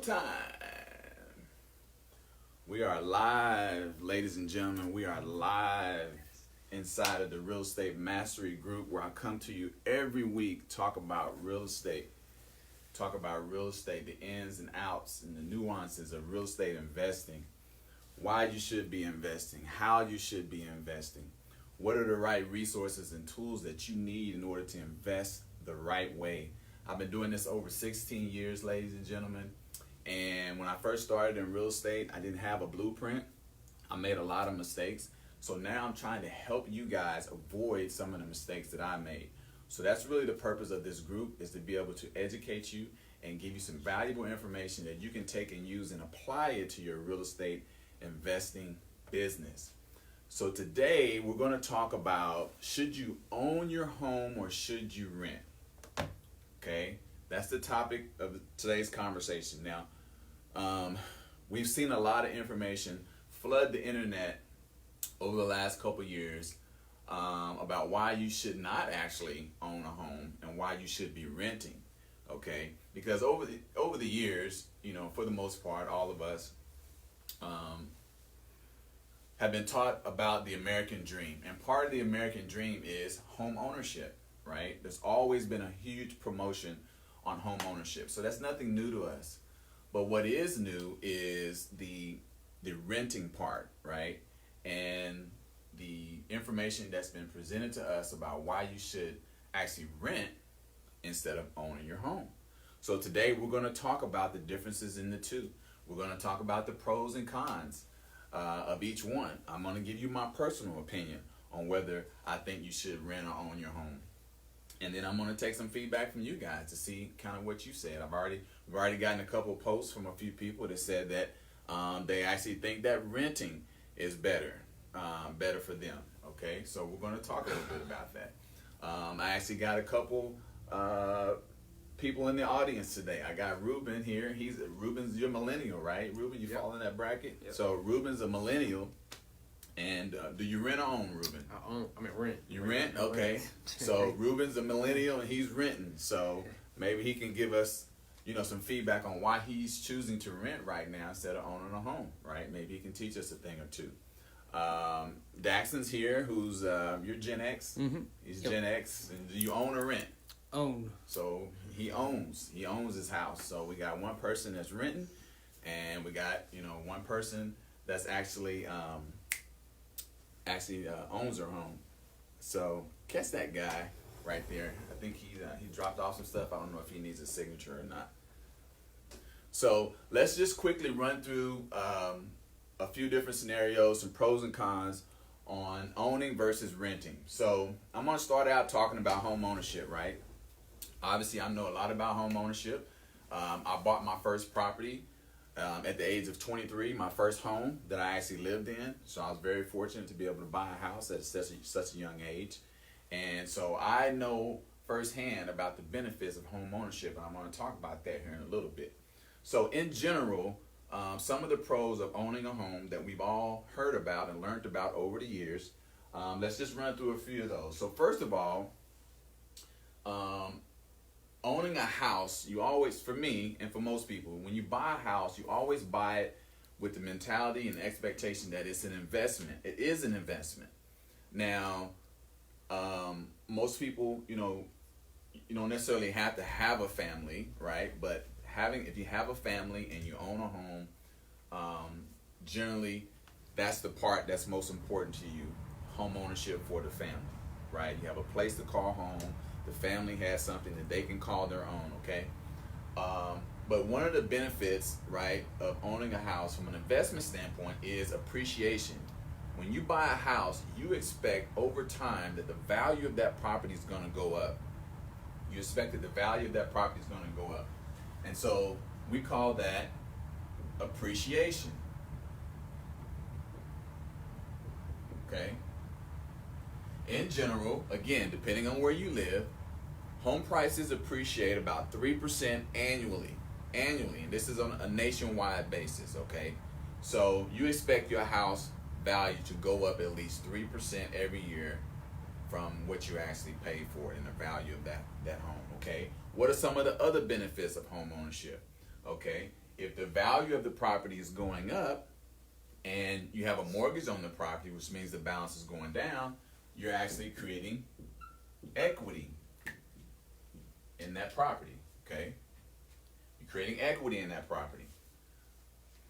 showtime. We are live, ladies and gentlemen. We are live inside of the Real Estate Mastery Group, where I come to you every week, talk about real estate. The ins and outs and the nuances of real estate investing, why you should be investing, how you should be investing, what are the right resources and tools that you need in order to invest the right way. I've been doing this over 16 years, ladies and gentlemen, and when I first started in real estate, I didn't have a blueprint. I made a lot of mistakes, so now I'm trying to help you guys avoid some of the mistakes that I made. So that's really the purpose of this group, is to be able to educate you and give you some valuable information that you can take and use and apply it to your real estate investing business. So today we're going to talk about, should you own your home or should you rent? Okay, that's the topic of today's conversation. Now, we've seen a lot of information flood the internet over the last couple years about why you should not actually own a home and why you should be renting. Okay, because over the years, for the most part, all of us have been taught about the American dream, and part of the American dream is home ownership, right? There's always been a huge promotion on home ownership, so that's nothing new to us. But what is new is the renting part, right? And the information that's been presented to us about why you should actually rent instead of owning your home. So today we're going to talk about the differences in the two. We're going to talk about the pros and cons of each one. I'm going to give you my personal opinion on whether I think you should rent or own your home. And then I'm going to take some feedback from you guys to see kind of what you said. We've already gotten a couple of posts from a few people that said that they actually think that renting is better for them. Okay, so we're going to talk a little bit about that. I actually got a couple people in the audience today. I got Ruben here. Ruben's your millennial, right? Ruben, you fall in that bracket? Yep. So Ruben's a millennial. And do you rent or own, Ruben? I mean, rent. You rent? Okay. So Ruben's a millennial and he's renting. So maybe he can give us, some feedback on why he's choosing to rent right now instead of owning a home, right? Maybe he can teach us a thing or two. Daxton's here, who's you're Gen X. Mm-hmm. He's Yep. Gen X. And do you own or rent? Own. So he owns his house. So we got one person that's renting, and we got one person that's actually owns her home. So catch that guy right there. I think he dropped off some stuff. I don't know if he needs a signature or not. So let's just quickly run through a few different scenarios, some pros and cons on owning versus renting. So I'm going to start out talking about home ownership, right? Obviously, I know a lot about home ownership. I bought my first property at the age of 23, my first home that I actually lived in. So I was very fortunate to be able to buy a house at such a young age. And so I know firsthand about the benefits of home ownership, and I'm going to talk about that here in a little bit. So in general, some of the pros of owning a home that we've all heard about and learned about over the years, let's just run through a few of those. So first of all, owning a house, you always, for me and for most people, when you buy a house, you always buy it with the mentality and the expectation that it's an investment. It is an investment. Now, most people, you don't necessarily have to have a family, right? But if you have a family and you own a home, generally, that's the part that's most important to you, home ownership for the family, right? You have a place to call home. The family has something that they can call their own, okay? But one of the benefits, right, of owning a house from an investment standpoint is appreciation. When you buy a house, you expect over time that the value of that property is going to go up. You expect that the value of that property is going to go up. And so we call that appreciation. Okay? In general, again, depending on where you live, home prices appreciate about 3% annually. And this is on a nationwide basis, okay? So you expect your house value to go up at least 3% every year from what you actually paid for it and the value of that home, okay? What are some of the other benefits of home ownership? Okay, if the value of the property is going up and you have a mortgage on the property, which means the balance is going down, you're actually creating equity in that property, okay? You're creating equity in that property.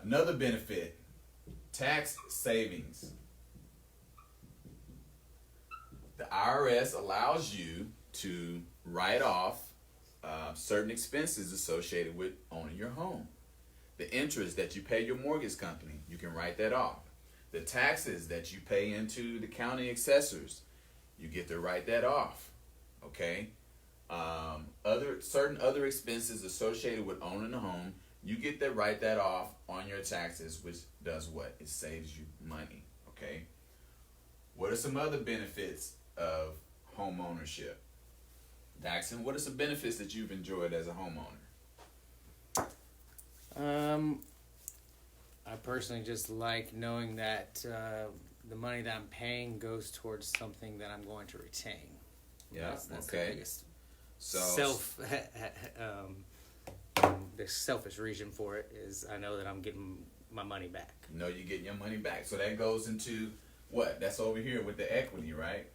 Another benefit, tax savings. The IRS allows you to write off certain expenses associated with owning your home. The interest that you pay your mortgage company, you can write that off. The taxes that you pay into the county assessors, you get to write that off, okay? Certain other expenses associated with owning a home, you get to write that off on your taxes, which does what? It saves you money, okay? What are some other benefits of home ownership? Daxon, what are some benefits that you've enjoyed as a homeowner? I personally just like knowing that the money that I'm paying goes towards something that I'm going to retain. Yeah, That's okay. the biggest So the selfish reason for it is I know that I'm getting my money back. you know you're getting your money back. So that goes into what? That's over here with the equity, right?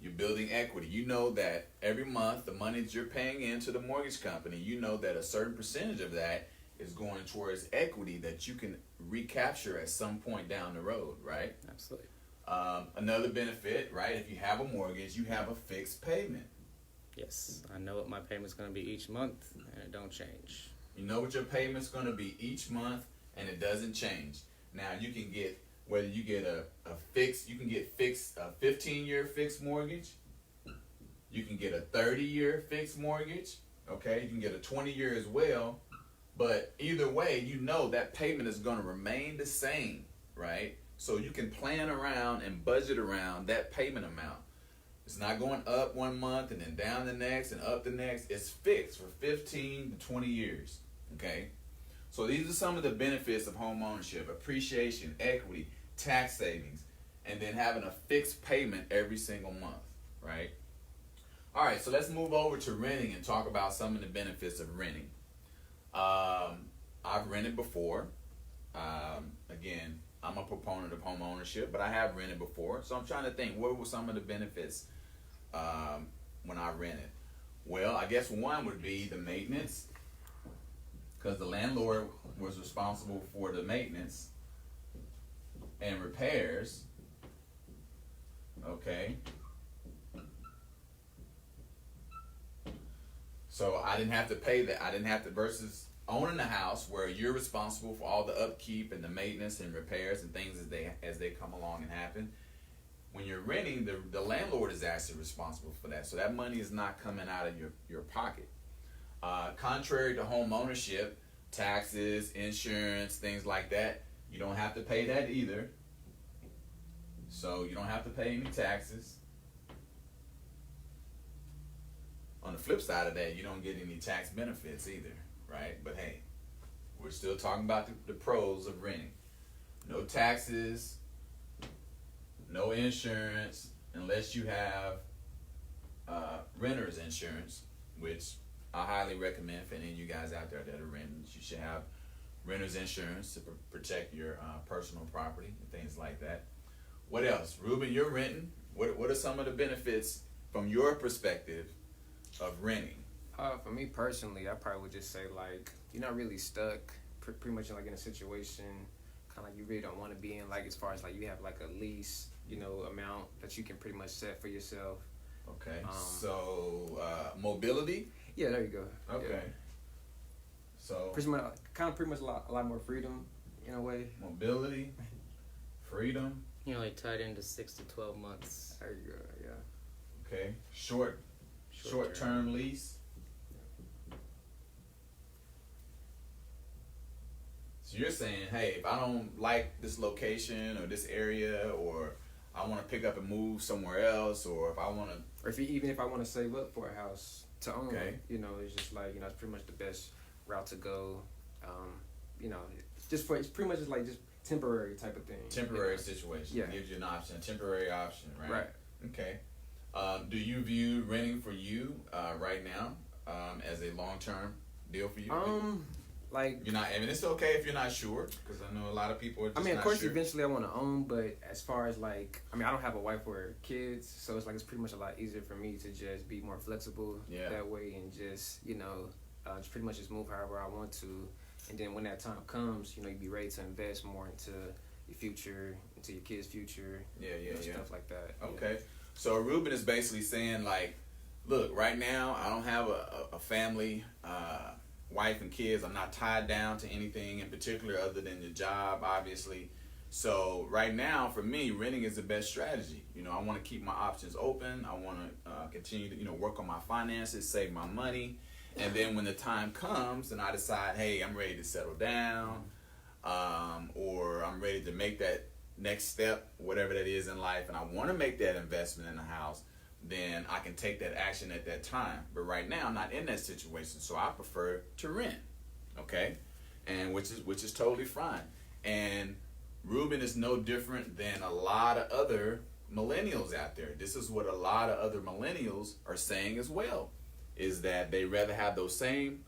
You're building equity. You know that every month the money that you're paying into the mortgage company, you know that a certain percentage of that is going towards equity that you can recapture at some point down the road, right? Absolutely. Another benefit, right? If you have a mortgage, you have a fixed payment. Yes, I know what my payment's going to be each month, and it don't change. You know what your payment's going to be each month, and it doesn't change. Now you can get whether you get a 15-year fixed mortgage, you can get a 30-year fixed mortgage, okay? You can get a 20-year as well, but either way, you know that payment is going to remain the same, right? So you can plan around and budget around that payment amount. It's not going up one month and then down the next and up the next. It's fixed for 15 to 20 years, okay? So these are some of the benefits of home ownership: appreciation, equity, tax savings, and then having a fixed payment every single month, right? All right, so let's move over to renting and talk about some of the benefits of renting. I've rented before. Again, I'm a proponent of home ownership, but I have rented before. So I'm trying to think, what were some of the benefits when I rented? Well, I guess one would be the maintenance, because the landlord was responsible for the maintenance and repairs, okay? So I didn't have to pay that. I didn't have to, versus owning a house where you're responsible for all the upkeep and the maintenance and repairs and things as they come along and happen. When you're renting, the landlord is actually responsible for that. So that money is not coming out of your pocket. Contrary to home ownership, taxes, insurance, things like that, you don't have to pay that either. So you don't have to pay any taxes. On the flip side of that, you don't get any tax benefits either, right? But hey, we're still talking about the pros of renting. No taxes, no insurance, unless you have renter's insurance, which I highly recommend for any of you guys out there that are renting. You should have renter's insurance to protect your personal property and things like that. What else? Ruben, you're renting. What are some of the benefits from your perspective of renting? For me personally, I probably would just say, like, you're not really stuck pretty much like in a situation kind of like you really don't want to be in, like as far as like you have like a lease, amount that you can pretty much set for yourself. Okay. So mobility? Yeah, there you go. Okay. Yeah. So pretty much a lot more freedom in a way. Mobility, freedom. You're only tied into 6 to 12 months. There you go. Yeah. Okay. Short-term lease. So you're saying, hey, if I don't like this location or this area, or I want to pick up and move somewhere else, or if I want to, or even if I want to save up for a house to own, okay, it's just like it's pretty much the best route to go. It's pretty much just like just temporary type of thing. Temporary situation. Yeah. Gives you an option, a temporary option, right? Right. Okay. Do you view renting for you right now as a long-term deal for you? Like, You're not. I mean, it's okay if you're not sure, because I know a lot of people are just I mean, of not course, sure. eventually I want to own, but as far as like, I mean, I don't have a wife or kids, so it's like it's pretty much a lot easier for me to just be more flexible that way and just, you know, just pretty much just move however I want to. And then when that time comes, you know, you be ready to invest more into your future, into your kids' future, stuff like that. Okay. Yeah. So Ruben is basically saying, like, look, right now I don't have a family, wife and kids. I'm not tied down to anything in particular other than the job, obviously. So right now, for me, renting is the best strategy. You know, I want to keep my options open. I want to continue to, you know, work on my finances, save my money. And then when the time comes and I decide, hey, I'm ready to settle down, or I'm ready to make that next step, whatever that is in life, and I want to make that investment in a house, then I can take that action at that time. But right now, I'm not in that situation, so I prefer to rent. Okay, and which is totally fine. And Ruben is no different than a lot of other millennials out there. This is what a lot of other millennials are saying as well, is that they rather have those same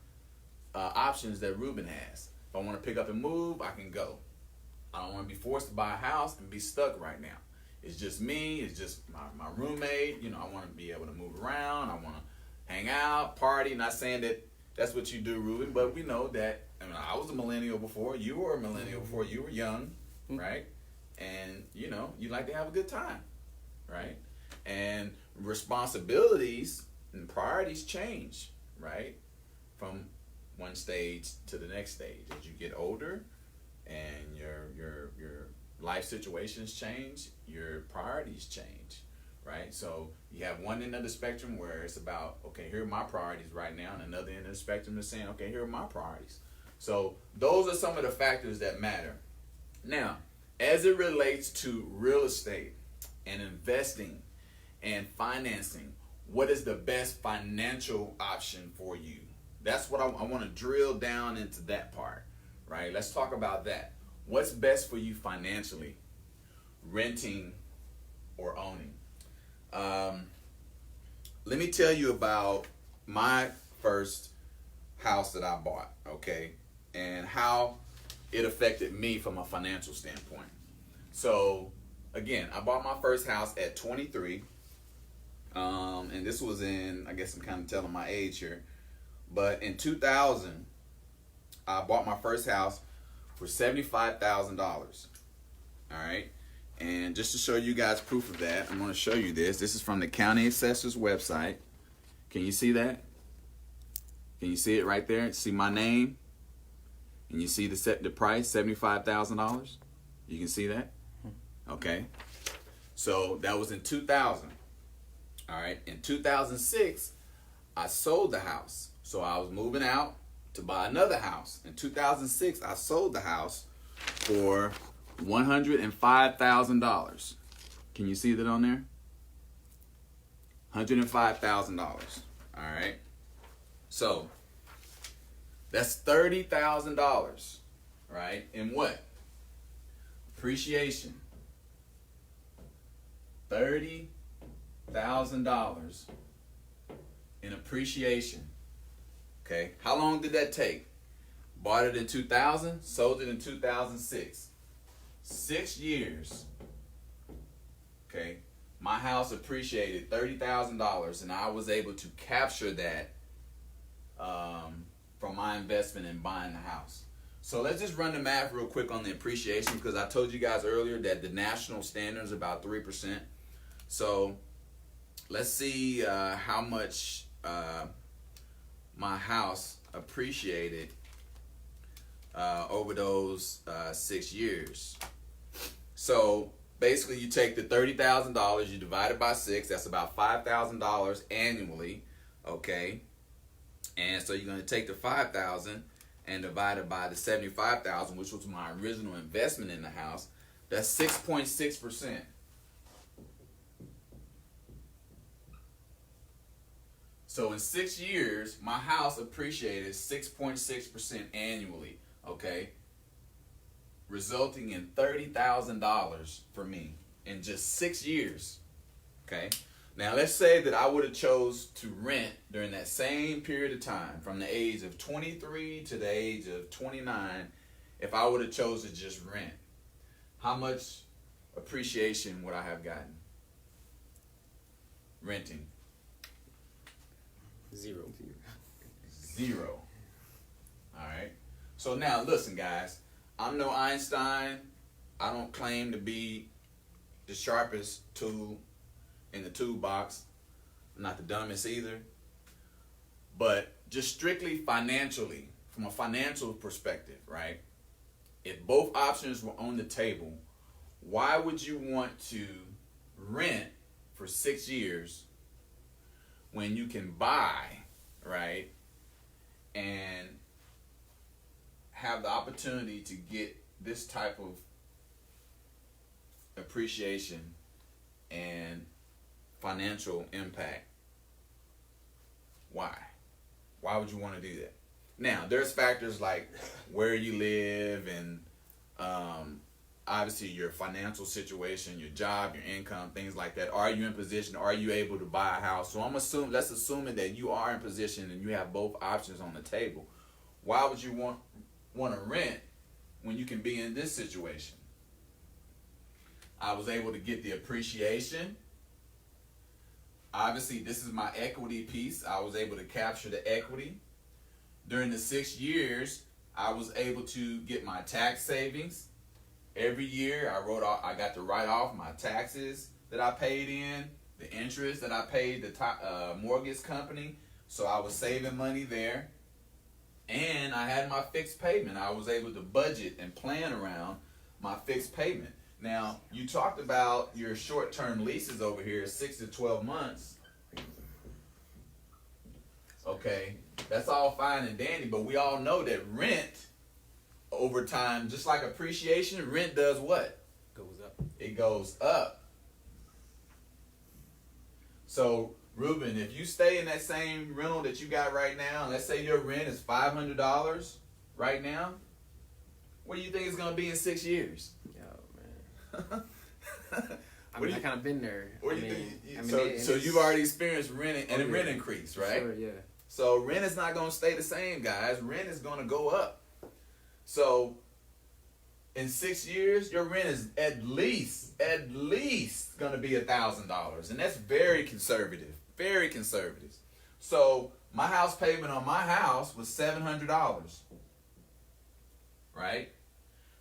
options that Ruben has. If I want to pick up and move, I can go. I don't want to be forced to buy a house and be stuck right now. It's just me. It's just my roommate. You know, I want to be able to move around. I want to hang out, party. Not saying that that's what you do, Ruben, but we know that. I mean, I was a millennial before. You were a millennial before. You were young, right? And, you know, you like to have a good time, right? And responsibilities and priorities change, right? From one stage to the next stage. As you get older and your life situations change, your priorities change, right? So you have one end of the spectrum where it's about, okay, here are my priorities right now, and another end of the spectrum is saying, okay, here are my priorities. So those are some of the factors that matter. Now, as it relates to real estate and investing and financing, what is the best financial option for you? That's what I want to drill down into, that part, right? Let's talk about that. What's best for you financially, renting or owning? Let me tell you about my first house that I bought, okay, and how it affected me from a financial standpoint. So, again, I bought my first house at 23, and this was in, I guess I'm kind of telling my age here, but in 2000, I bought my first house for $75,000. All right. And just to show you guys proof of that, I'm going to show you this. This is from the county assessor's website. Can you see that? Can you see it right there? See my name? And you see the price, $75,000? You can see that? Okay. So that was in 2000. All right. In 2006, I sold the house. So I was moving out to buy another house. In 2006, I sold the house for $105,000. Can you see that on there? $105,000. All right. So that's $30,000, right? In what? Appreciation. $30,000 in appreciation. Okay. How long did that take? Bought it in 2000, sold it in 2006. 6 years. Okay. My house appreciated $30,000, and I was able to capture that from my investment in buying the house. So let's just run the math real quick on the appreciation, because I told you guys earlier that the national standard is about 3%. So let's see how much my house appreciated over those 6 years. So basically, you take the $30,000, you divide it by 6. That's about $5,000 annually. Okay, and so you're going to take the $5,000 and divide it by the $75,000, which was my original investment in the house. That's 6.6%. So in 6 years, my house appreciated 6.6% annually, okay? Resulting in $30,000 for me in just 6 years, okay? Now, let's say that I would have chose to rent during that same period of time, from the age of 23 to the age of 29, if I would have chose to just rent. How much appreciation would I have gotten renting? Zero. Zero. All right. So now, listen, guys. I'm no Einstein. I don't claim to be the sharpest tool in the toolbox. I'm not the dumbest either. But just strictly financially, from a financial perspective, right? If both options were on the table, why would you want to rent for 6 years when you can buy, right, and have the opportunity to get this type of appreciation and financial impact? Why? Why would you want to do that? Now, there's factors like where you live and obviously your financial situation, your job, your income, things like that. Are you in position? Are you able to buy a house? So let's assuming that you are in position and you have both options on the table. Why would you want to rent when you can be in this situation? I was able to get the appreciation. Obviously, this is my equity piece. I was able to capture the equity. During the 6 years, I was able to get my tax savings. Every year, I got to write off my taxes that I paid in, the interest that I paid the mortgage company. So I was saving money there. And I had my fixed payment. I was able to budget and plan around my fixed payment. Now, you talked about your short-term leases over here, 6 to 12 months. Okay, that's all fine and dandy, but we all know that rent over time, just like appreciation, rent does what? Goes up. It goes up. So, Ruben, if you stay in that same rental that you got right now, and let's say your rent is $500 right now, what do you think it's going to be in 6 years? Yo, man. I mean, I kind of been there. What do you think? So you've already experienced rent and a rent increase, right? Sure, yeah. So rent is not going to stay the same, guys. Rent is going to go up. So in 6 years, your rent is at least going to be $1,000, and that's very conservative. Very conservative. So my house payment on my house was $700, right?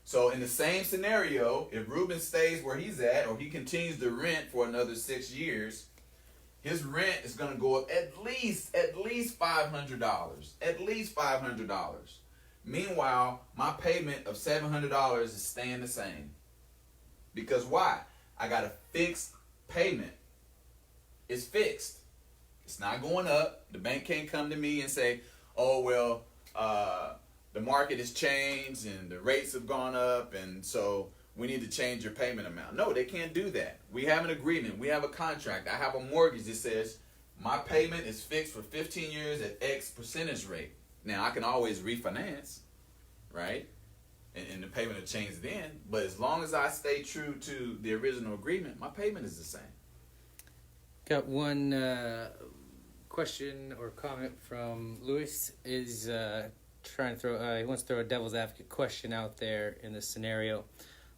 So in the same scenario, if Ruben stays where he's at, or he continues to rent for another 6 years, his rent is going to go up at least $500. At least $500. Meanwhile, my payment of $700 is staying the same. Because why? I got a fixed payment. It's fixed. It's not going up. The bank can't come to me and say, oh, well, the market has changed and the rates have gone up, and so we need to change your payment amount. No, they can't do that. We have an agreement. We have a contract. I have a mortgage that says my payment is fixed for 15 years at X percentage rate. Now, I can always refinance, right? And the payment will change then. But as long as I stay true to the original agreement, my payment is the same. Got one question or comment from Lewis. Is trying to throw. He wants to throw a devil's advocate question out there in this scenario.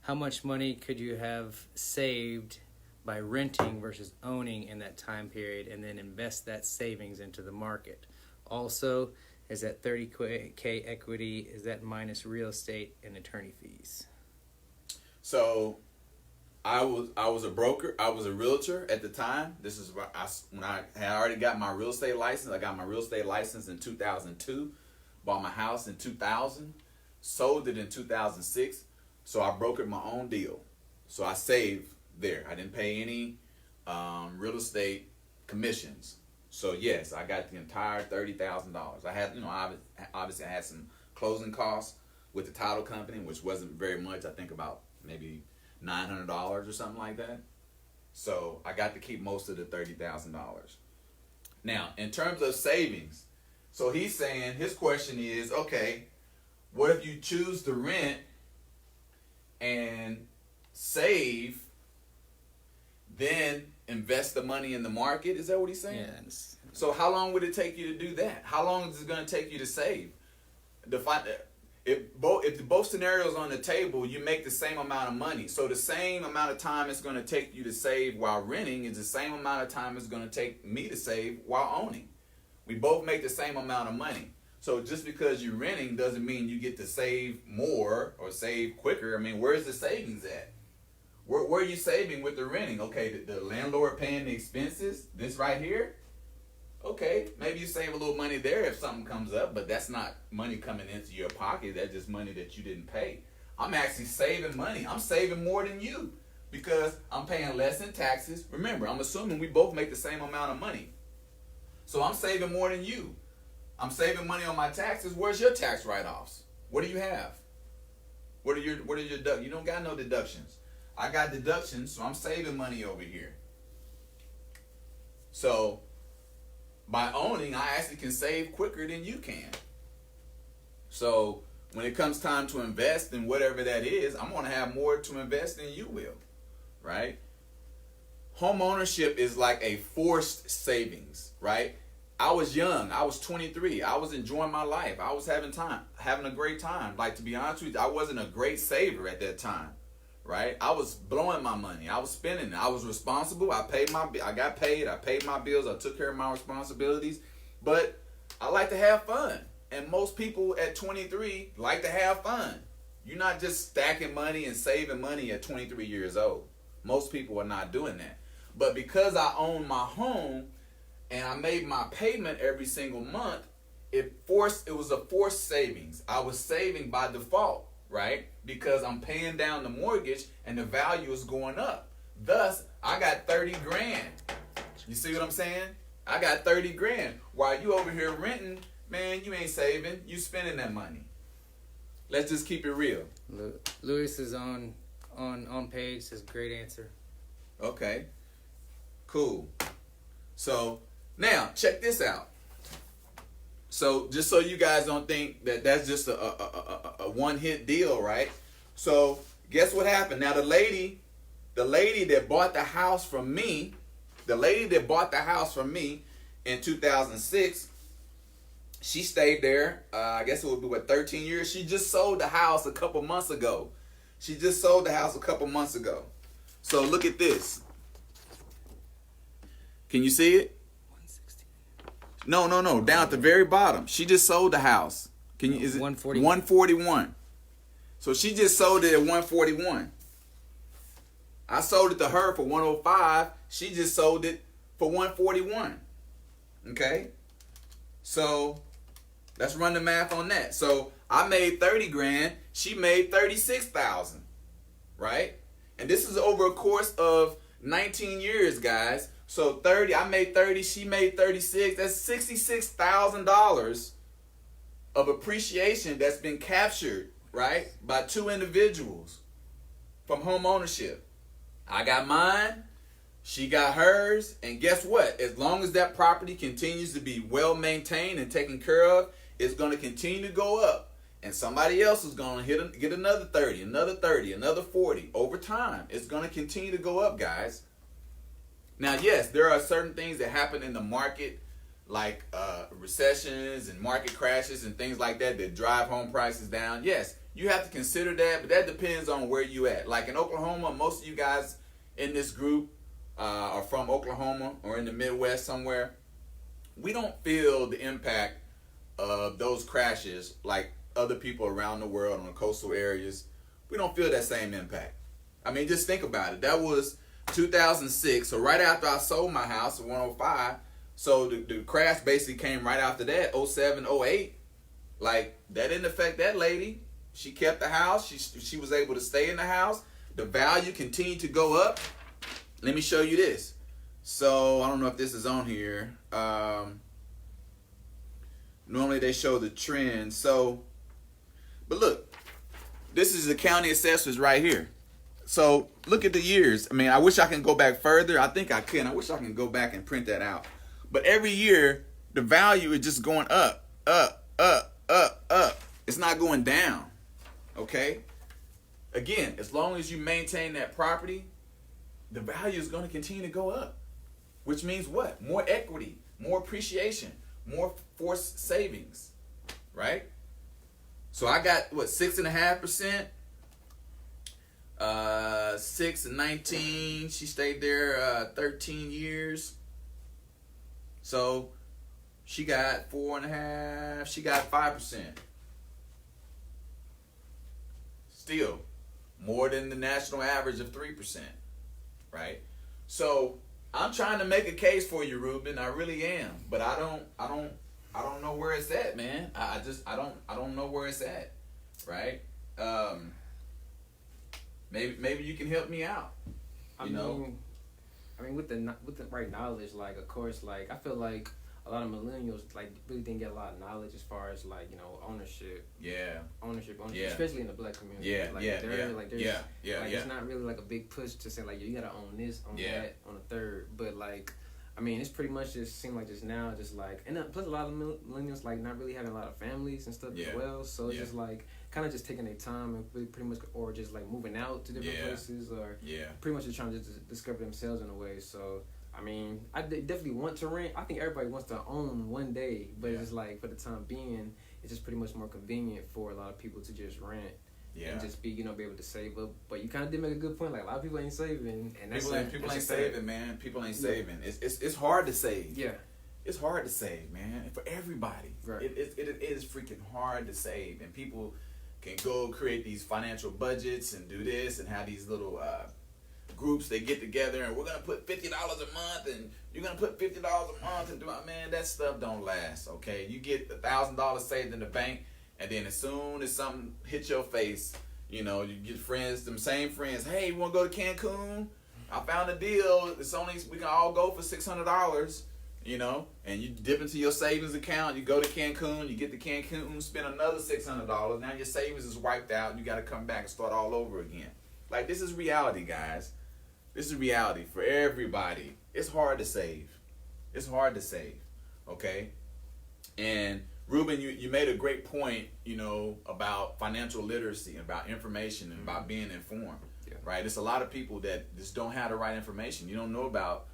How much money could you have saved by renting versus owning in that time period, and then invest that savings into the market? Also, is that $30K equity? Is that minus real estate and attorney fees? So, I was a broker. I was a realtor at the time. This is when I had already got my real estate license. I got my real estate license in 2002. Bought my house in 2000. Sold it in 2006. So I brokered my own deal. So I saved there. I didn't pay any real estate commissions. So yes, I got the entire $30,000. I had, obviously I had some closing costs with the title company, which wasn't very much. I think about maybe $900 or something like that. So I got to keep most of the $30,000. Now, in terms of savings, so he's saying, his question is, okay, what if you choose to rent and save? Then invest the money in the market. Is that what he's saying? Yeah. So how long would it take you to do that? How long is it going to take you to save? If both scenarios on the table, you make the same amount of money. So the same amount of time it's going to take you to save while renting is the same amount of time it's going to take me to save while owning. We both make the same amount of money. So just because you're renting doesn't mean you get to save more or save quicker. I mean, where's the savings at? Where are you saving with the renting? Okay, the landlord paying the expenses, this right here. Okay, maybe you save a little money there if something comes up, but that's not money coming into your pocket. That's just money that you didn't pay. I'm actually saving money. I'm saving more than you because I'm paying less in taxes. Remember, I'm assuming we both make the same amount of money. So I'm saving more than you. I'm saving money on my taxes. Where's your tax write-offs? What do you have? What are your deductions? You don't got no deductions. I got deductions, so I'm saving money over here. So by owning, I actually can save quicker than you can. So when it comes time to invest in whatever that is, I'm going to have more to invest than you will, right? Home ownership is like a forced savings, right? I was young. I was 23. I was enjoying my life. I was having a great time. Like, to be honest with you, I wasn't a great saver at that time, right? I was blowing my money. I was spending it. I was responsible. I got paid. I paid my bills. I took care of my responsibilities. But I like to have fun. And most people at 23 like to have fun. You're not just stacking money and saving money at 23 years old. Most people are not doing that. But because I own my home and I made my payment every single month, it was a forced savings. I was saving by default, right? Because I'm paying down the mortgage and the value is going up. Thus, I got 30 grand. You see what I'm saying? I got 30 grand. While you over here renting, man, you ain't saving. You spending that money. Let's just keep it real. Lewis is on page. Says great answer. Okay. Cool. So now check this out. So just so you guys don't think that that's just a one-hit deal, right? So guess what happened? Now the lady that bought the house from me, in 2006, she stayed there. I guess it would be 13 years. She just sold the house a couple months ago. So look at this. Can you see it? 116. No. Down at the very bottom. She just sold the house. Is it 141? 141. So she just sold it at 141. I sold it to her for 105. She just sold it for 141. Okay? So let's run the math on that. So I made 30 grand. She made 36,000. Right? And this is over a course of 19 years, guys. So 30, I made 30, she made 36. That's $66,000 of appreciation that's been captured, right, by two individuals from home ownership. I got mine, she got hers, and guess what? As long as that property continues to be well maintained and taken care of, it's going to continue to go up. And somebody else is going to get another 30, another 30, another 40. Over time, it's going to continue to go up, guys. Now, yes, there are certain things that happen in the market, like recessions and market crashes and things like that drive home prices down. Yes, you have to consider that, but that depends on where you at. Like in Oklahoma, most of you guys in this group are from Oklahoma or in the Midwest somewhere. We don't feel the impact of those crashes like other people around the world in the coastal areas. We don't feel that same impact. I mean, just think about it. That was 2006, so right after I sold my house at 105, so the crash basically came right after that, 07, 08. Like, that didn't affect that lady. She kept the house. She was able to stay in the house. The value continued to go up. Let me show you this. So, I don't know if this is on here. Normally they show the trend. So, but look, this is the county assessors right here. So look at the years. I mean, I wish I can go back further. I think I can. I wish I can go back and print that out. But every year, the value is just going up, up, up, up, up. It's not going down. Okay? Again, as long as you maintain that property, the value is going to continue to go up. which means what? More equity, more appreciation, more forced savings, right? So I got what, 6.5%, 6 and 19. She stayed there 13 years. So she got 4.5. She got 5%. Still more than the national average of 3%, right? So I'm trying to make a case for you, Ruben. I really am, but I don't know where it's at, man. I don't know where it's at, right? Maybe you can help me out. I mean, with the right knowledge, like, of course, like, I feel like a lot of millennials, like, really didn't get a lot of knowledge as far as, like, you know, ownership. Yeah. Ownership, Yeah. especially in the black community. Yeah, like, yeah, there's, yeah. It's not really like a big push to say, like, you gotta own this, own Yeah. that, on a third. But, like, I mean, it's pretty much just seemed like just now, just like, and plus a lot of millennials, like, not really having a lot of families and stuff as well. So it's just like, kind of just taking their time and pretty much, or just like moving out to different places, or pretty much just trying to just discover themselves in a way. So I mean, I definitely want to rent. I think everybody wants to own one day, but it's like, for the time being, it's just pretty much more convenient for a lot of people to just rent. And just be, you know, be able to save up. But you kind of did make a good point. Like, a lot of people ain't saving, and that's people ain't saving, man. People ain't saving. It's hard to save. Yeah. It's hard to save, man, for everybody. Right. It is freaking hard to save, and people can go create these financial budgets and do this and have these little groups. They get together and we're gonna put $50 a month, and you're gonna put $50 a month, and man, that stuff don't last. Okay, you get $1,000 saved in the bank, and then as soon as something hits your face, you know, you get friends, them same friends. Hey, you wanna go to Cancun? I found a deal. We can all go for $600. You know, and you dip into your savings account, you go to Cancun, you get to Cancun, spend another $600. Now your savings is wiped out, and you got to come back and start all over again. Like, this is reality, guys. This is reality for everybody. It's hard to save. It's hard to save, okay? And Ruben, you made a great point, you know, about financial literacy, about information, and about being informed, right? There's a lot of people that just don't have the right information. You don't know about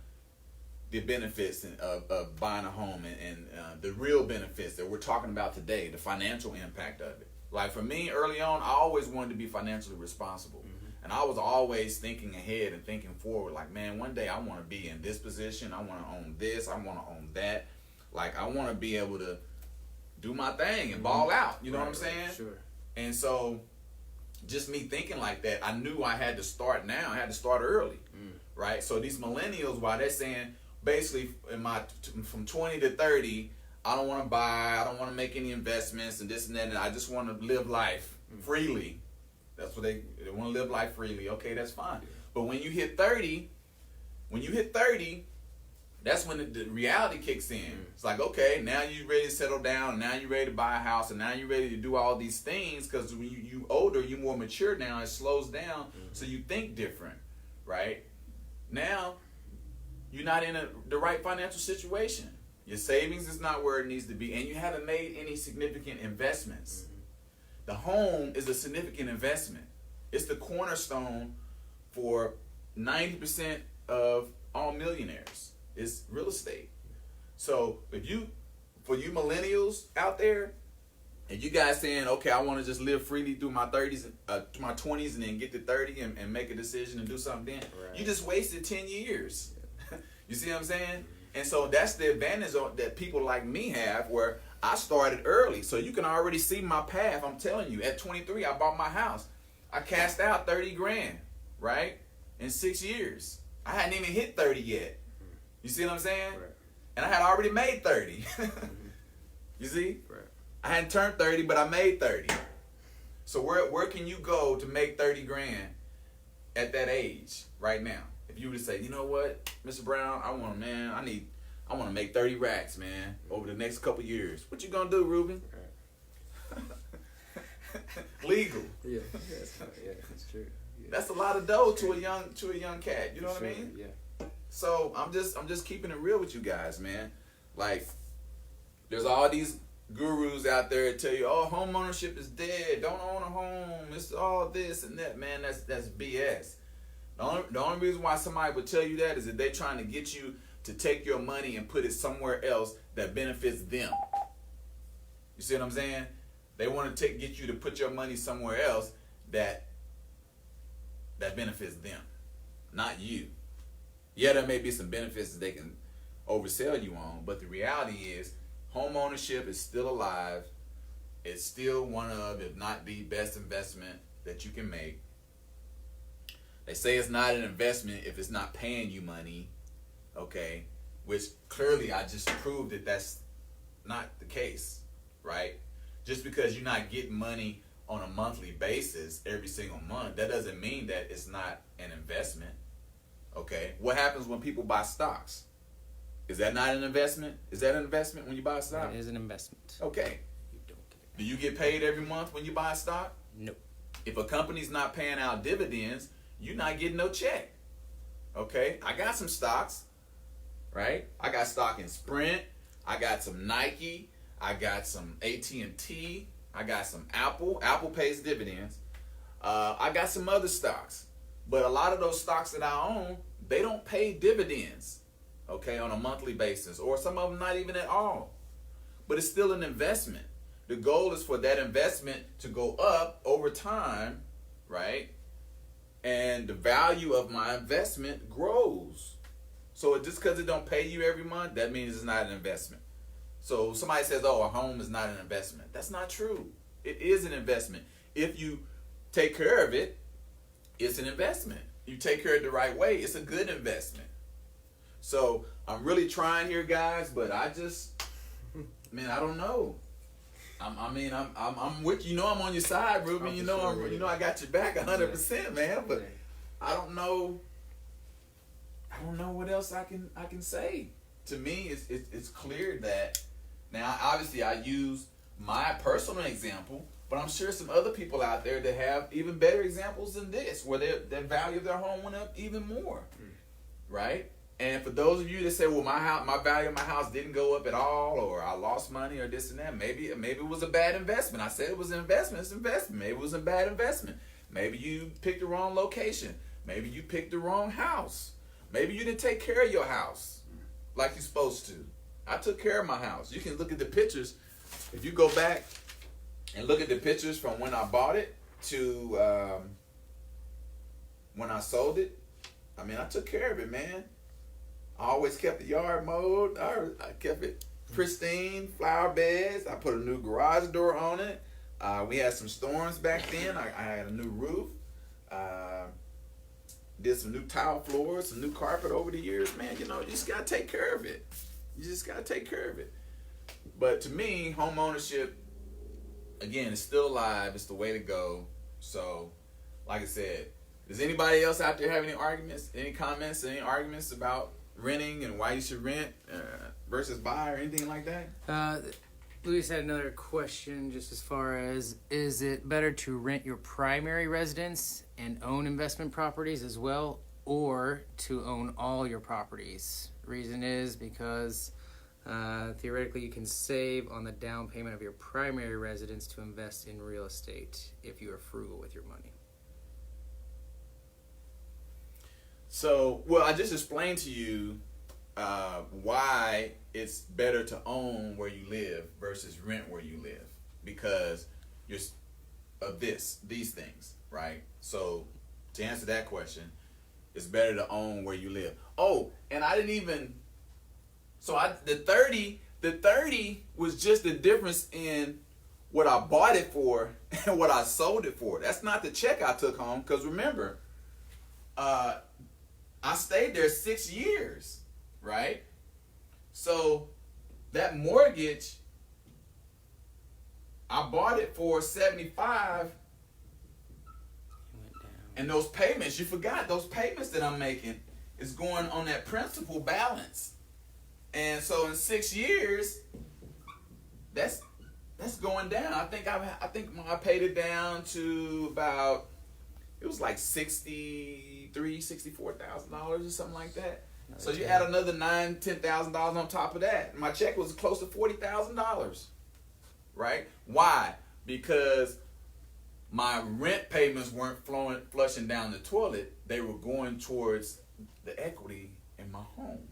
the benefits of buying a home, and the real benefits that we're talking about today, the financial impact of it. Like, for me, early on, I always wanted to be financially responsible. And I was always thinking ahead and thinking forward. Like, man, one day I want to be in this position. I want to own this. I want to own that. Like, I want to be able to do my thing and ball out. You know what I'm saying? Sure. And so, just me thinking like that, I knew I had to start now. I had to start early, right? So these millennials, while they're saying, basically, from 20 to 30, I don't want to buy, I don't want to make any investments and this and that, and I just want to live life freely. That's what they want to live life freely. Okay, that's fine. But when you hit 30, that's when the reality kicks in. It's like, okay, now you're ready to settle down, now you're ready to buy a house, and now you're ready to do all these things, because when you older, you're more mature now, it slows down, so you think different, right? Now, you're not in the right financial situation. Your savings is not where it needs to be, and you haven't made any significant investments. The home is a significant investment. It's the cornerstone for 90% of all millionaires. It's real estate. So for you millennials out there, and you guys saying, okay, I want to just live freely through my 30s, to my 20s, and then get to 30 and make a decision and do something then, you just wasted 10 years. You see what I'm saying? And so that's the advantage that people like me have, where I started early. So you can already see my path. I'm telling you, at 23, I bought my house. I cashed out 30 grand, right? In 6 years. I hadn't even hit 30 yet. You see what I'm saying? Right. And I had already made 30. You see? Right. I hadn't turned 30, but I made 30. So where can you go to make 30 grand at that age right now? If you were to say, you know what, Mr. Brown, I want to make 30 racks, man, over the next couple years. What you gonna do, Ruben? Right. Legal. Yeah, that's true. Yeah. That's a lot of dough to a young cat. You know what I mean? Yeah. So I'm just keeping it real with you guys, man. Like, there's all these gurus out there that tell you, oh, home ownership is dead. Don't own a home. It's all this and that, man. That's BS. The only reason why somebody would tell you that is that they're trying to get you to take your money and put it somewhere else that benefits them. You see what I'm saying? They want to get you to put your money somewhere else that benefits them, not you. Yeah, there may be some benefits that they can oversell you on, but the reality is home ownership is still alive. It's still one of, if not the best investment that you can make. They say it's not an investment if it's not paying you money, okay? Which clearly I just proved that that's not the case, right? Just because you're not getting money on a monthly basis every single month, that doesn't mean that it's not an investment, okay? What happens when people buy stocks? Is that not an investment? Is that an investment when you buy a stock? It is an investment. Okay. You don't get it. Do you get paid every month when you buy a stock? Nope. If a company's not paying out dividends, you're not getting no check. Okay? I got some stocks, right? I got stock in Sprint. I got some Nike. I got some AT&T. I got some Apple. Apple pays dividends. I got some other stocks. But a lot of those stocks that I own, they don't pay dividends, okay, on a monthly basis. Or some of them not even at all. But it's still an investment. The goal is for that investment to go up over time, right? And the value of my investment grows. So just because it don't pay you every month, that means it's not an investment. So somebody says, oh, a home is not an investment. That's not true. It is an investment. If you take care of it, it's an investment. You take care of it the right way, it's a good investment. So I'm really trying here, guys, but I don't know. I'm with you. I'm on your side, Ruben. I got your back 100%, man. But I don't know what else I can say. To me, it's clear that now. Obviously, I use my personal example, but I'm sure some other people out there that have even better examples than this, where their value of their home went up even more, right? And for those of you that say, well, my value of my house didn't go up at all, or I lost money, or this and that, maybe it was a bad investment. I said it was an investment. It's an investment. Maybe it was a bad investment. Maybe you picked the wrong location. Maybe you picked the wrong house. Maybe you didn't take care of your house like you're supposed to. I took care of my house. You can look at the pictures. If you go back and look at the pictures from when I bought it to when I sold it, I took care of it, man. I always kept the yard mowed. I kept it pristine, flower beds. I put a new garage door on it. We had some storms back then. I had a new roof. Did some new tile floors, some new carpet over the years. Man, you just got to take care of it. You just got to take care of it. But to me, home ownership, again, it's still alive. It's the way to go. So, like I said, does anybody else out there have any arguments, any comments, any arguments about renting and why you should rent versus buy or anything like that? Luis had another question just as far as, is it better to rent your primary residence and own investment properties as well, or to own all your properties? Reason is because theoretically you can save on the down payment of your primary residence to invest in real estate if you are frugal with your money. So, well, I just explained to you why it's better to own where you live versus rent where you live, because you're of these things, right? So, to answer that question, it's better to own where you live. Oh, and I didn't even. So the 30 was just the difference in what I bought it for and what I sold it for. That's not the check I took home, because remember, I stayed there 6 years, right? So that mortgage, I bought it for $75, and those payments, you forgot, those payments that I'm making is going on that principal balance. And so in 6 years, that's going down. I think I paid it down to about, it was like $64,000 or something like that. So you add another $10,000 on top of that. My check was close to $40,000, right? Why? Because my rent payments weren't flushing down the toilet. They were going towards the equity in my home.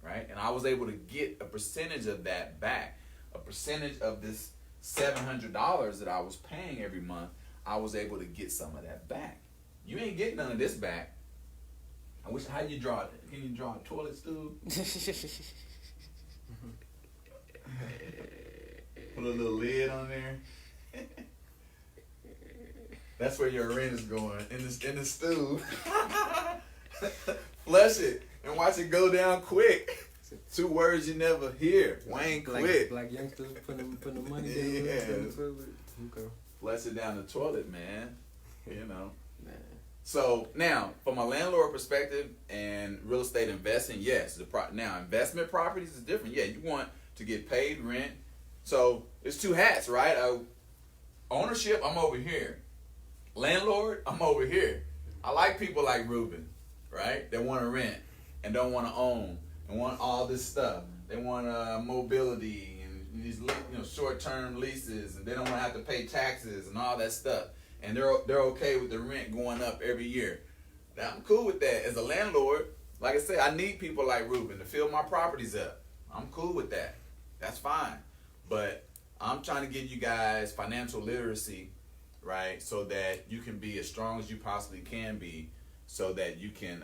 right? And I was able to get a percentage of that back, a percentage of this $700 that I was paying every month. I was able to get some of that back. You ain't getting none of this back. I wish, how you draw it? Can you draw a toilet stool? Put a little lid on there. That's where your rent is going, in the stool. Flush it and watch it go down quick. 2 words you never hear. Wayne quit. Black youngsters putting the money down. Yeah. Okay. Flush it down the toilet, man. You know. Man. So now, from a landlord perspective and real estate investing, yes. Now, investment properties is different. Yeah, you want to get paid rent. So it's 2 hats, right? Ownership, I'm over here. Landlord, I'm over here. I like people like Ruben, right? That want to rent and don't want to own and want all this stuff. They want mobility and these short-term leases, and they don't want to have to pay taxes and all that stuff. And they're okay with the rent going up every year. Now, I'm cool with that. As a landlord, like I said, I need people like Ruben to fill my properties up. I'm cool with that. That's fine. But I'm trying to give you guys financial literacy, right? So that you can be as strong as you possibly can be, so that you can,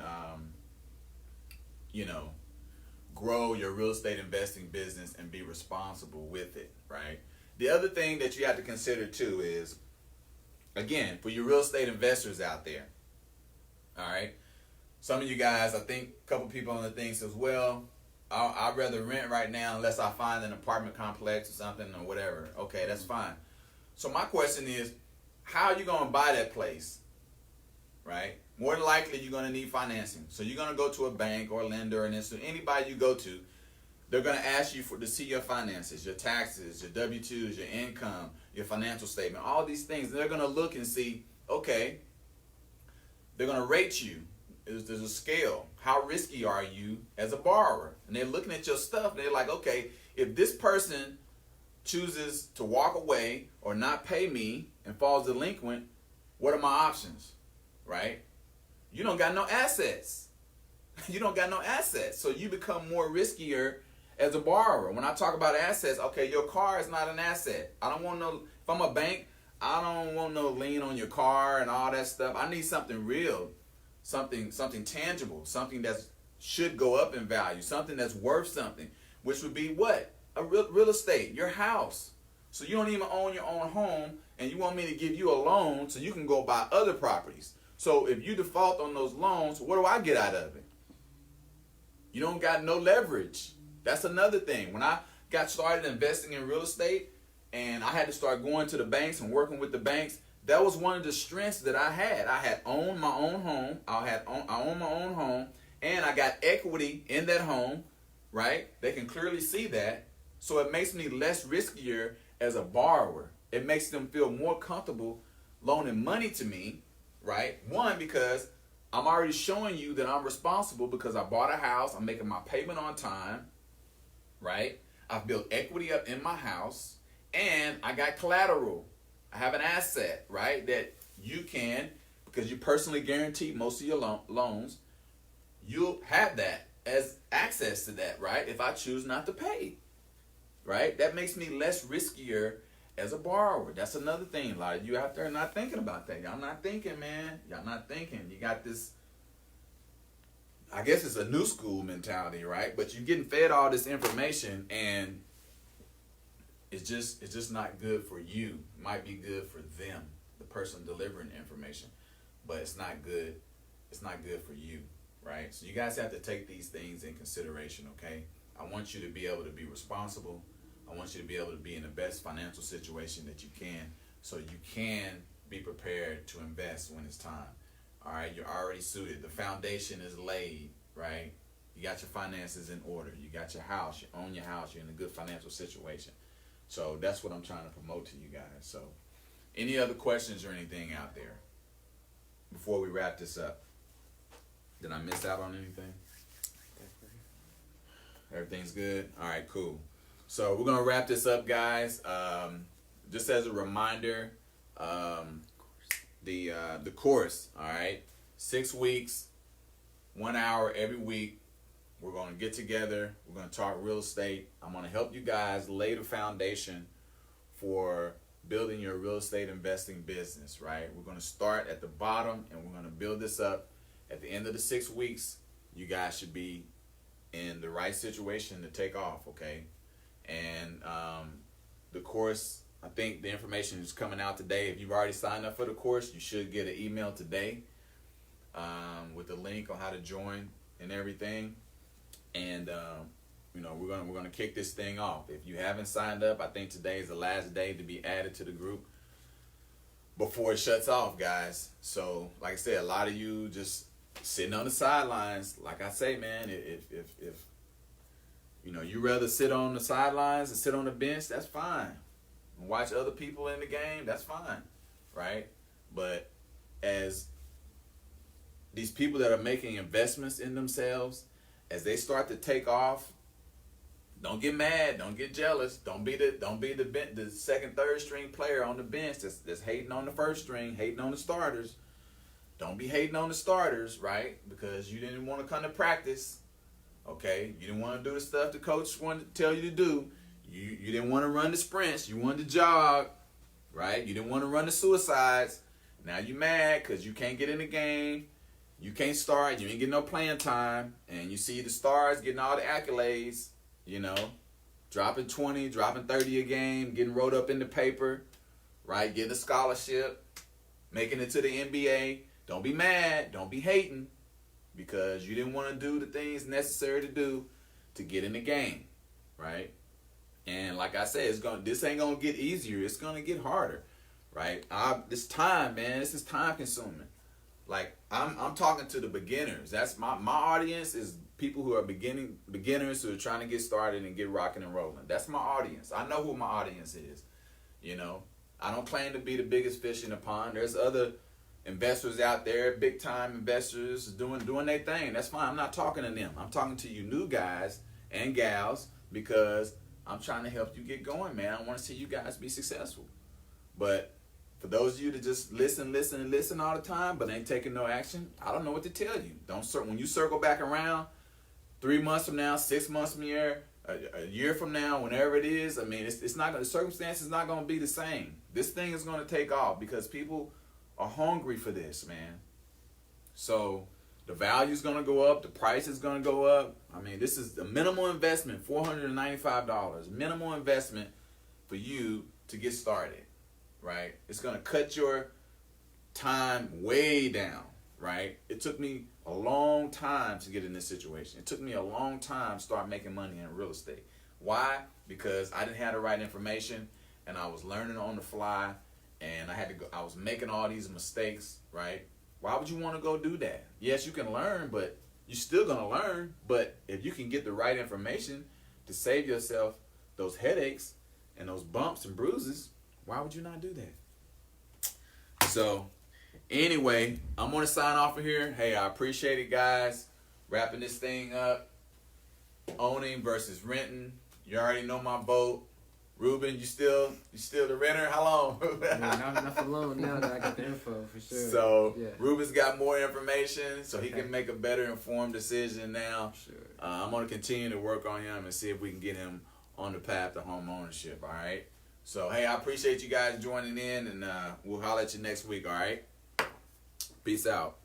grow your real estate investing business and be responsible with it, right? The other thing that you have to consider too is, again, for your real estate investors out there, all right? Some of you guys, I think a couple people on the thing says, well, I'd rather rent right now unless I find an apartment complex or something or whatever. Okay, that's fine. So my question is, how are you going to buy that place, right? More than likely, you're going to need financing. So you're going to go to a bank or a lender or an institute. Anybody you go to, they're going to ask you to see your finances, your taxes, your W-2s, your income, your financial statement, all these things. And they're going to look and see, okay, they're going to rate you. There's a scale. How risky are you as a borrower? And they're looking at your stuff. And they're like, okay, if this person chooses to walk away or not pay me and falls delinquent, what are my options, right? You don't got no assets. You don't got no assets. So you become more riskier as a borrower. When I talk about assets, okay, your car is not an asset. I don't want no, if I'm a bank, I don't want no lien on your car and all that stuff. I need something real, something tangible, something that should go up in value, something that's worth something, which would be what? A real estate, your house. So you don't even own your own home, and you want me to give you a loan so you can go buy other properties. So if you default on those loans, what do I get out of it? You don't got no leverage. That's another thing. When I got started investing in real estate and I had to start going to the banks and working with the banks, that was one of the strengths that I had. I had owned my own home. I owned my own home, and I got equity in that home, right? They can clearly see that. So it makes me less riskier as a borrower. It makes them feel more comfortable loaning money to me, right? One, because I'm already showing you that I'm responsible because I bought a house, I'm making my payment on time, right? I've built equity up in my house, and I got collateral. I have an asset, right, that you can, because you personally guarantee most of your loans, you'll have that as access to that, right, if I choose not to pay, right? That makes me less riskier as a borrower. That's another thing. A lot of you out there are not thinking about that. Y'all not thinking, man. Y'all not thinking. You got this, I guess it's a new school mentality, right? But you're getting fed all this information, and it's just not good for you. It might be good for them, the person delivering the information, but it's not good. It's not good for you, right? So you guys have to take these things in consideration, okay? I want you to be able to be responsible. I want you to be able to be in the best financial situation that you can, so you can be prepared to invest when it's time. All right, you're already suited. The foundation is laid, right? You got your finances in order. You got your house. You own your house. You're in a good financial situation. So that's what I'm trying to promote to you guys. So any other questions or anything out there before we wrap this up? Did I miss out on anything? Everything's good? All right, cool. So we're going to wrap this up, guys. Just as a reminder, the course, all right? 6 weeks, 1 hour every week, We're going to get together. We're going to talk real estate. I'm going to help you guys lay the foundation for building your real estate investing business, right? We're going to start at the bottom and we're going to build this up. At the end of the 6 weeks, you guys should be in the right situation to take off, okay? And the course, I think the information is coming out today. If you've already signed up for the course, you should get an email today with the link on how to join and everything. And you know, we're gonna kick this thing off. If you haven't signed up, I think today is the last day to be added to the group before it shuts off, guys. So, like I said, a lot of you just sitting on the sidelines. Like I say, man, if you know, you rather sit on the sidelines and sit on the bench, that's fine. And watch other people in the game, that's fine, right? But as these people that are making investments in themselves, as they start to take off, don't get mad, don't get jealous, don't be the second, third string player on the bench that's hating on the first string, hating on the starters. Don't be hating on the starters, right? Because you didn't want to come to practice, okay? You didn't want to do the stuff the coach wanted to tell you to do. You didn't want to run the sprints. You wanted to jog, right? You didn't want to run the suicides. Now you mad because you can't get in the game. You can't start. You ain't getting no playing time. And you see the stars getting all the accolades, you know, dropping 20, dropping 30 a game, getting rolled up in the paper, right? Getting a scholarship, making it to the NBA. Don't be mad. Don't be hating because you didn't want to do the things necessary to do to get in the game, right? And like I said, this ain't gonna get easier. It's gonna get harder, right? This time, man. This is time consuming. Like I'm talking to the beginners. That's my audience is people who are beginners who are trying to get started and get rocking and rolling. That's my audience. I know who my audience is. You know, I don't claim to be the biggest fish in the pond. There's other investors out there, big time investors doing their thing. That's fine. I'm not talking to them. I'm talking to you new guys and gals because I'm trying to help you get going, man. I want to see you guys be successful. But for those of you that just listen all the time but ain't taking no action, I don't know what to tell you. When you circle back around 3 months from now, 6 months from here, a year from now, whenever it is, I mean, it's not gonna, the circumstances not going to be the same. This thing is going to take off because people are hungry for this, man. So the value is going to go up. The price is going to go up. I mean, this is the minimal investment, $495. Minimal investment for you to get started, right? It's going to cut your time way down, right? It took me a long time to get in this situation. It took me a long time to start making money in real estate. Why? Because I didn't have the right information and I was learning on the fly and I was making all these mistakes, right? Why would you want to go do that? Yes, you can learn, but you're still going to learn. But if you can get the right information to save yourself those headaches and those bumps and bruises, why would you not do that? So anyway, I'm going to sign off of here. Hey, I appreciate it, guys. Wrapping this thing up. Owning versus renting. You already know my vote. Ruben, you still the renter? How long? Not for long now that I got the info, for sure. So, yeah. Ruben's got more information, so he can make a better informed decision now. Sure. I'm going to continue to work on him and see if we can get him on the path to home ownership, all right? So, hey, I appreciate you guys joining in, and we'll holler at you next week, all right? Peace out.